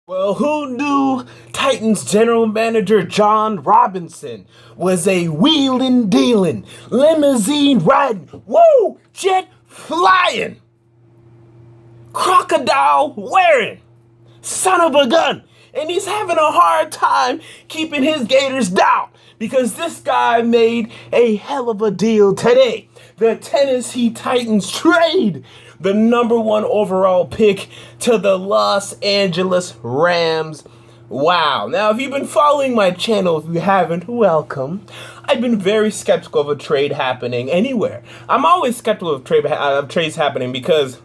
Well, who knew Titans general manager John Robinson was a wheelin' dealin', limousine riding, woo, jet flying, crocodile wearing, son of a gun, and he's having a hard time keeping his Gators down because this guy made a hell of a deal today. The Tennessee Titans trade the number one overall pick to the Los Angeles Rams. Wow. Now, if you've been following my channel, if you haven't, welcome. I've been very skeptical of a trade happening anywhere. I'm always skeptical of trades happening because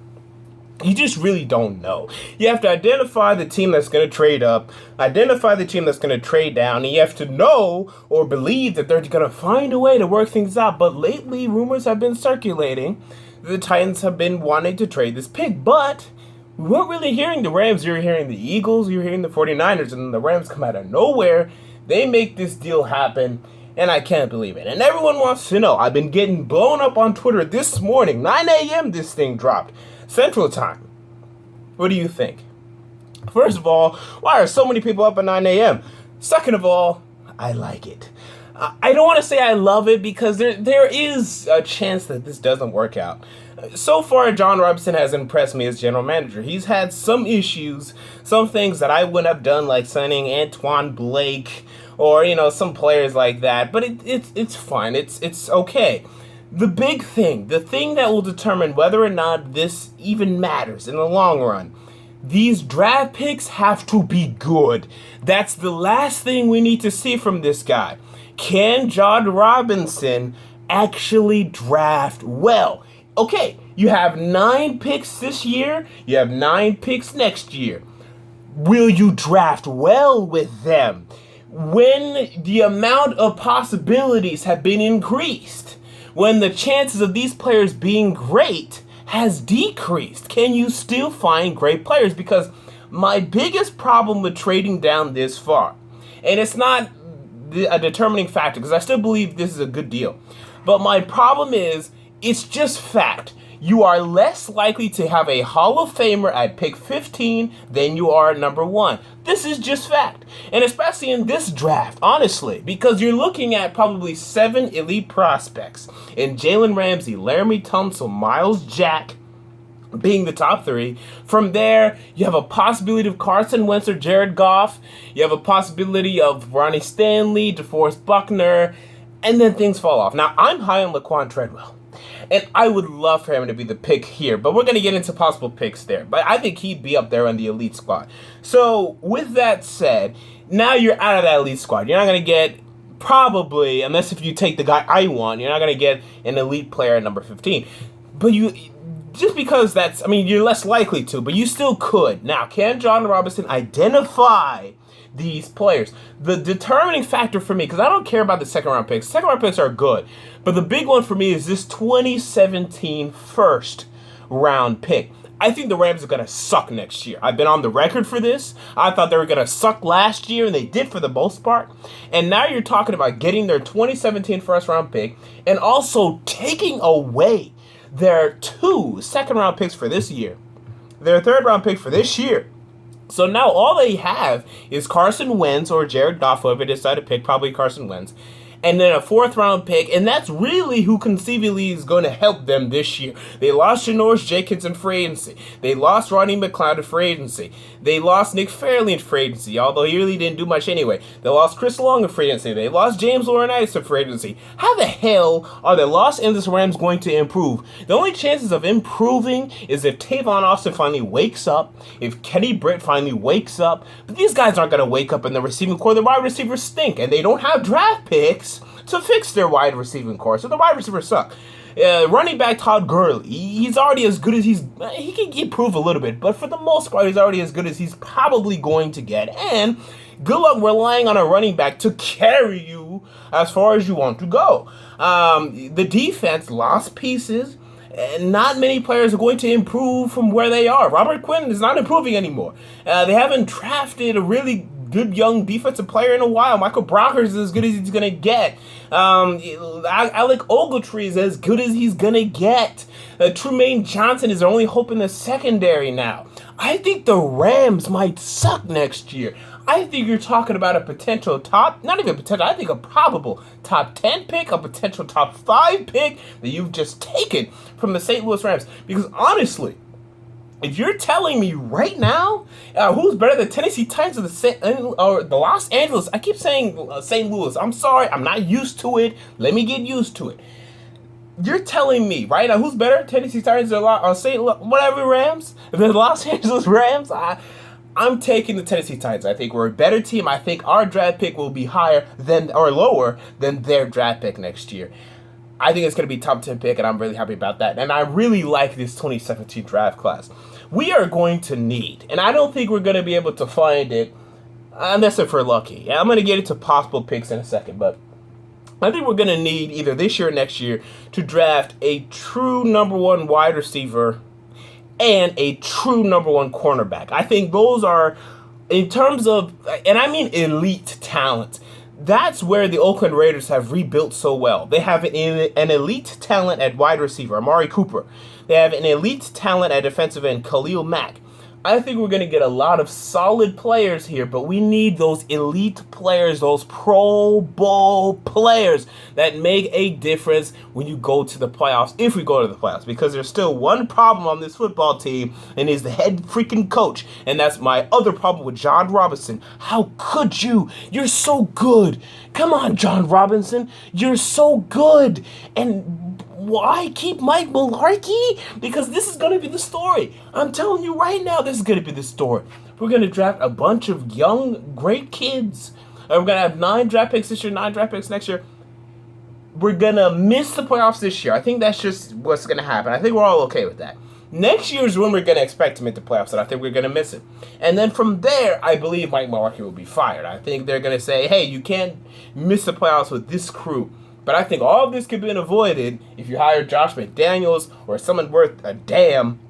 you just really don't know. You have to identify the team that's going to trade up, identify the team that's going to trade down, and you have to know or believe that they're going to find a way to work things out. But lately, rumors have been circulating that the Titans have been wanting to trade this pick, but we weren't really hearing the Rams. You were hearing the Eagles, you were hearing the 49ers, and then the Rams come out of nowhere. They make this deal happen, and I can't believe it. And everyone wants to know. I've been getting blown up on Twitter this morning. 9 a.m. this thing dropped. Central Time. What do you think? First of all, why are so many people up at 9 a.m.? Second of all, I like it. I don't want to say I love it because there is a chance that this doesn't work out. So far, John Robinson has impressed me as general manager. He's had some issues, some things that I wouldn't have done, like signing Antwon Blake or, some players like that. But it's fine. It's okay. The big thing, the thing that will determine whether or not this even matters in the long run, these draft picks have to be good. That's the last thing we need to see from this guy. Can John Robinson actually draft well? Okay, you have 9 picks this year, you have 9 picks next year. Will you draft well with them? When the amount of possibilities have been increased, when the chances of these players being great has decreased, can you still find great players? Because my biggest problem with trading down this far, and it's not a determining factor because I still believe this is a good deal, but my problem is it's just fact. You are less likely to have a Hall of Famer at pick 15 than you are at number 1. This is just fact. And especially in this draft, honestly, because you're looking at probably 7 elite prospects in Jalen Ramsey, Laramie Tunsil, Miles Jack being the top 3. From there, you have a possibility of Carson Wentz or Jared Goff. You have a possibility of Ronnie Stanley, DeForest Buckner, and then things fall off. Now, I'm high on Laquan Treadwell. And I would love for him to be the pick here, but we're going to get into possible picks there. But I think he'd be up there on the elite squad. So, with that said, now you're out of that elite squad. You're not going to get, probably, unless if you take the guy I want, you're not going to get an elite player at number 15. But just because you're less likely to, but you still could. Now, can John Robinson identify these players? The determining factor for me, because I don't care about the second round picks. Second round picks are good, but the big one for me is this 2017 first round pick. I think the Rams are going to suck next year. I've been on the record for this. I thought they were going to suck last year, and they did for the most part. And now you're talking about getting their 2017 first round pick and also taking away their 2 second round picks for this year, their third round pick for this year. So now all they have is Carson Wentz or Jared Goff, whoever they decide to pick, probably Carson Wentz, and then a 4th round pick, and that's really who conceivably is going to help them this year. They lost Janoris Jenkins in free agency. They lost Rodney McLeod in free agency. They lost Nick Fairley in free agency, although he really didn't do much anyway. They lost Chris Long in free agency. They lost James Laurinaitis in free agency. How the hell are the Los Angeles Rams going to improve? The only chances of improving is if Tavon Austin finally wakes up, if Kenny Britt finally wakes up, but these guys aren't going to wake up in the receiving core. The wide receivers stink, and they don't have draft picks to fix their wide receiving core. So the wide receivers suck. Running back Todd Gurley, he's already as good as he can improve a little bit, but for the most part, he's already as good as he's probably going to get. And good luck relying on a running back to carry you as far as you want to go. The defense lost pieces. And not many players are going to improve from where they are. Robert Quinn is not improving anymore. They haven't drafted a really good young defensive player in a while. Michael Brockers is as good as he's going to get. Alec Ogletree is as good as he's going to get. Trumaine Johnson is their only hope in the secondary now. I think the Rams might suck next year. I think you're talking about a potential top, not even potential, I think a probable top 10 pick, a potential top 5 pick that you've just taken from the St. Louis Rams. Because honestly, if you're telling me right now, who's better than Tennessee Titans or the Los Angeles? I keep saying St. Louis. I'm sorry, I'm not used to it. Let me get used to it. You're telling me right now who's better, Tennessee Titans or St. Whatever Rams, the Los Angeles Rams? I'm taking the Tennessee Titans. I think we're a better team. I think our draft pick will be higher than or lower than their draft pick next year. I think it's going to be top 10 pick, and I'm really happy about that. And I really like this 2017 draft class. We are going to need, and I don't think we're going to be able to find it unless if we're lucky. I'm going to get into possible picks in a second, but I think we're going to need either this year or next year to draft a true number one wide receiver and a true number one cornerback. I think those are, in terms of, and I mean elite talent, that's where the Oakland Raiders have rebuilt so well. They have an elite talent at wide receiver, Amari Cooper. They have an elite talent at defensive end, Khalil Mack. I think we're going to get a lot of solid players here, but we need those elite players, those Pro Bowl players that make a difference when you go to the playoffs, if we go to the playoffs, because there's still one problem on this football team, and he's the head freaking coach, and that's my other problem with John Robinson. How could you? You're so good. Come on, John Robinson. You're so good. And why keep Mike Mularkey? Because this is going to be the story. I'm telling you right now, this is going to be the story. We're going to draft a bunch of young, great kids. And we're going to have 9 draft picks this year, 9 draft picks next year. We're going to miss the playoffs this year. I think that's just what's going to happen. I think we're all okay with that. Next year is when we're going to expect to make the playoffs, and I think we're going to miss it. And then from there, I believe Mike Mularkey will be fired. I think they're going to say, hey, you can't miss the playoffs with this crew. But I think all of this could have been avoided if you hired Josh McDaniels or someone worth a damn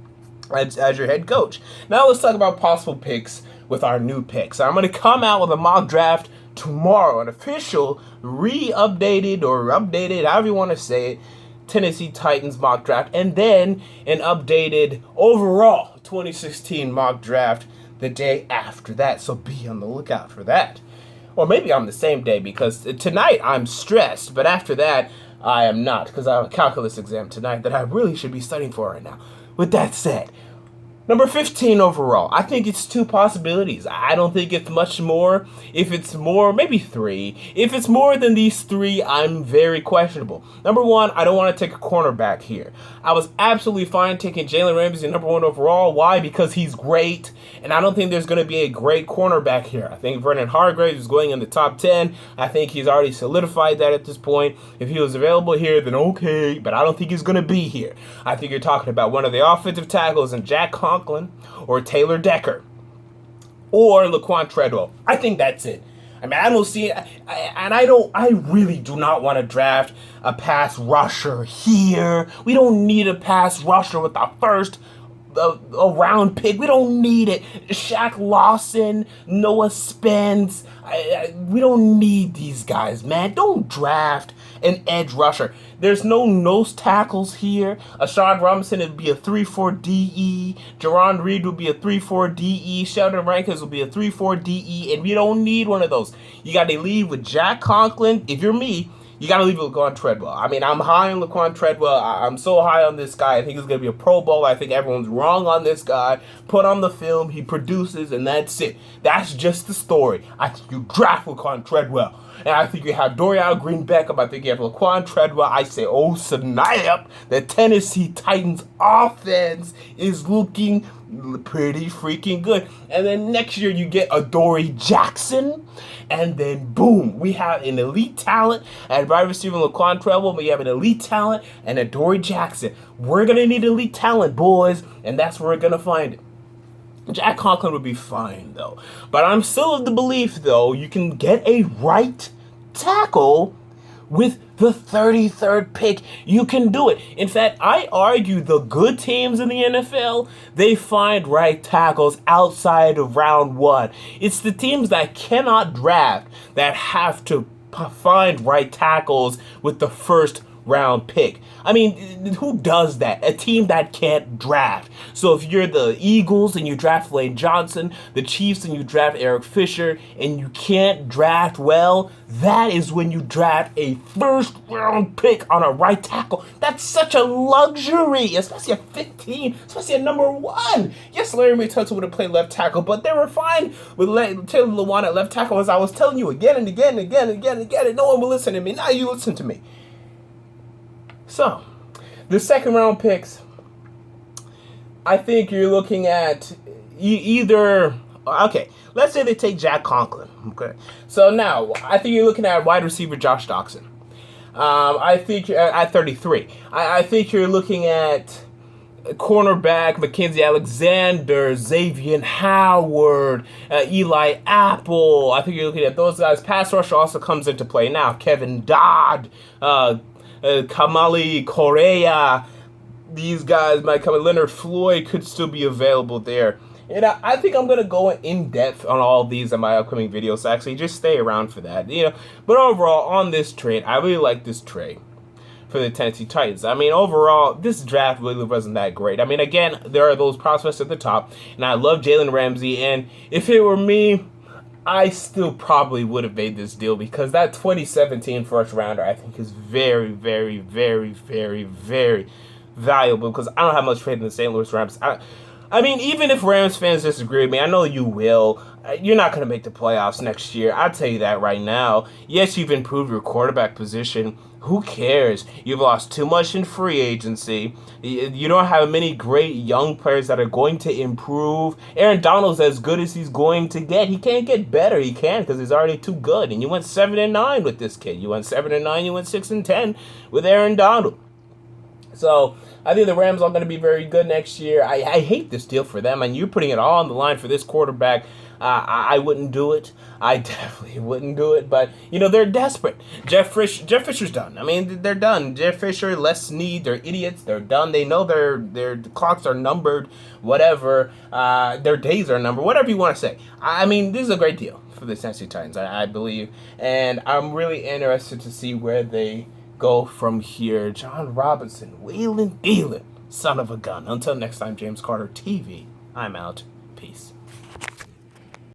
as your head coach. Now let's talk about possible picks with our new picks. I'm going to come out with a mock draft tomorrow, an official, re-updated or updated, however you want to say it, Tennessee Titans mock draft, and then an updated overall 2016 mock draft the day after that. So be on the lookout for that. Or maybe on the same day, because tonight I'm stressed, but after that I am not, because I have a calculus exam tonight that I really should be studying for right now. With that said, number 15 overall. I think it's 2 possibilities. I don't think it's much more. If it's more, maybe 3. If it's more than these 3, I'm very questionable. Number 1, I don't want to take a cornerback here. I was absolutely fine taking Jalen Ramsey number 1 overall. Why? Because he's great, and I don't think there's going to be a great cornerback here. I think Vernon Hargreaves is going in the top 10. I think he's already solidified that at this point. If he was available here, then okay, but I don't think he's going to be here. I think you're talking about one of the offensive tackles in Jack Conklin or Taylor Decker or Laquan Treadwell. I think that's it. I mean, I don't see it, I really do not want to draft a pass rusher here. We don't need a pass rusher with our first a round pick. We don't need it. Shaq Lawson, Noah Spence. We don't need these guys, man. Don't draft an edge rusher. There's no nose tackles here. Ashard Robinson would be a 3-4 DE. Jerron Reed would be a 3-4 DE. Sheldon Rankins will be a 3-4 DE. And we don't need one of those. You got to leave with Jack Conklin. If you're me, you got to leave with Laquan Treadwell. I mean, I'm high on Laquan Treadwell. I'm so high on this guy. I think he's going to be a Pro Bowl. I think everyone's wrong on this guy. Put on the film. He produces, and that's it. That's just the story. I think you draft Laquan Treadwell. And I think you have Dorial Green-Beckham. I think you have Laquan Treadwell. I say, oh, snap. The Tennessee Titans offense is looking pretty freaking good. And then next year you get Adoree Jackson. And then, boom, we have an elite talent at wide receiver Laquan Treadwell. We have an elite talent and Adoree Jackson. We're going to need elite talent, boys. And that's where we're going to find it. Jack Conklin would be fine, though. But I'm still of the belief, though, you can get a right tackle with the 33rd pick. You can do it. In fact, I argue the good teams in the NFL, they find right tackles outside of round 1. It's the teams that cannot draft that have to find right tackles with the first round pick. I mean, who does that? A team that can't draft. So if you're the Eagles and you draft Lane Johnson, the Chiefs and you draft Eric Fisher, and you can't draft well, that is when you draft a first round pick on a right tackle. That's such a luxury, especially at 15, especially at number 1. Yes, Larry Tunsil would have played left tackle, but they were fine with Taylor Lewan at left tackle, as I was telling you again and again and again and again and again, and no one will listen to me. Now you listen to me. So, the second round picks, I think you're looking at either, okay, let's say they take Jack Conklin. Okay, so now I think you're looking at wide receiver Josh Doctson. I think at 33. I think you're looking at cornerback Mackenzie Alexander, Xavier Howard, Eli Apple. I think you're looking at those guys. Pass rush also comes into play now. Kevin Dodd, Kamali Correa. These guys might come. Leonard Floyd could still be available there. And I think I'm going to go in depth on all of these in my upcoming videos, so actually just stay around for that. But overall, on this trade, I really like this trade for the Tennessee Titans. I mean, overall, this draft really wasn't that great. I mean, again, there are those prospects at the top, and I love Jalen Ramsey, and if it were me, I still probably would have made this deal, because that 2017 first rounder, I think, is very, very, very, very, very valuable, because I don't have much faith in the St. Louis Rams. I mean, even if Rams fans disagree with me, I know you will. You're not going to make the playoffs next year. I'll tell you that right now. Yes, you've improved your quarterback position. Who cares? You've lost too much in free agency. You don't have many great young players that are going to improve. Aaron Donald's as good as he's going to get. He can't get better. He can't, because he's already too good. And you went 7-9 with this kid. You went 7-9. You went 6-10 with Aaron Donald. So I think the Rams are going to be very good next year. I hate this deal for them, and you're putting it all on the line for this quarterback. I wouldn't do it. I definitely wouldn't do it. But, they're desperate. Jeff Fisher's done. I mean, they're done. Jeff Fisher, Les Snead, they're idiots. They're done. They know their clocks are numbered, whatever. Their days are numbered, whatever you want to say. I mean, this is a great deal for the Tennessee Titans, I believe. And I'm really interested to see where they go from here. John Robinson, Waylon Thielen, son of a gun. Until next time, James Carter TV, I'm out. Peace.